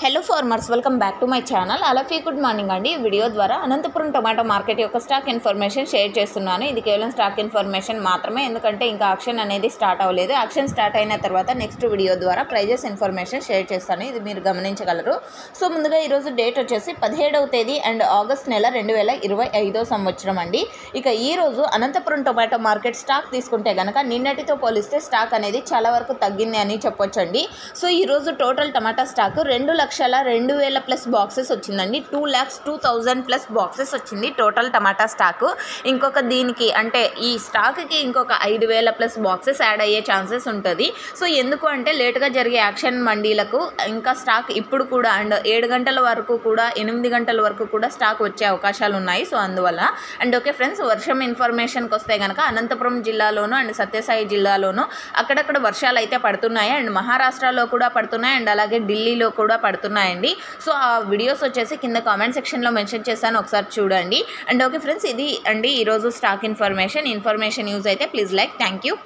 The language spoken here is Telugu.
Hello farmers, welcome back to my channel. అలాఫీ గుడ్ మార్నింగ్ అండి. ఈ వీడియో ద్వారా అనంతపురం టొమాటో మార్కెట్ యొక్క స్టాక్ ఇన్ఫర్మేషన్ షేర్ చేస్తున్నాను. ఇది కేవలం స్టాక్ ఇన్ఫర్మేషన్ మాత్రమే, ఎందుకంటే ఇంకా ఆక్షన్ అనేది స్టార్ట్ అవ్వలేదు. ఆక్షన్ స్టార్ట్ అయిన తర్వాత నెక్స్ట్ వీడియో ద్వారా ప్రైజెస్ ఇన్ఫర్మేషన్ షేర్ చేస్తాను. ఇది మీరు గమనించగలరు. సో ముందుగా ఈరోజు డేట్ వచ్చేసి 17వ తేదీ అండ్ ఆగస్ట్ నెల 2025 సంవత్సరం అండి. ఇక ఈరోజు అనంతపురం టొమాటో మార్కెట్ స్టాక్ తీసుకుంటే కనుక నిన్నటితో పోలిస్తే స్టాక్ అనేది చాలా వరకు తగ్గింది అని చెప్పొచ్చండి. సో ఈరోజు టోటల్ టమాటా స్టాక్ 2,02,000 ప్లస్ బాక్సెస్ వచ్చిందండి. 2,02,000 ప్లస్ బాక్సెస్ వచ్చింది టోటల్ టమాటా స్టాకు. ఇంకొక దీనికి అంటే ఈ స్టాక్కి ఇంకొక 5,000 ప్లస్ బాక్సెస్ యాడ్ అయ్యే ఛాన్సెస్ ఉంటుంది. సో ఎందుకు అంటే లేట్గా జరిగే యాక్షన్ మండీలకు ఇంకా స్టాక్ ఇప్పుడు కూడా అండ్ 7 గంటల వరకు కూడా 8 గంటల వరకు కూడా స్టాక్ వచ్చే అవకాశాలు ఉన్నాయి. సో అందువల్ల అండ్ ఓకే ఫ్రెండ్స్, వర్షం ఇన్ఫర్మేషన్కి వస్తే కనుక అనంతపురం జిల్లాలోను అండ్ సత్యసాయి జిల్లాలోను అక్కడక్కడ వర్షాలు అయితే పడుతున్నాయి అండ్ మహారాష్ట్రలో కూడా పడుతున్నాయి అండ్ అలాగే ఢిల్లీలో కూడా పడుతున్నాయండి. సో ఆ వీడియోస్ వచ్చేసి కింద కామెంట్ సెక్షన్లో మెన్షన్ చేశాను, ఒకసారి చూడండి. అండ్ ఓకే ఫ్రెండ్స్, ఇది అండి ఈరోజు స్టాక్ ఇన్ఫర్మేషన్ యూజ్ అయితే ప్లీజ్ లైక్. Thank you.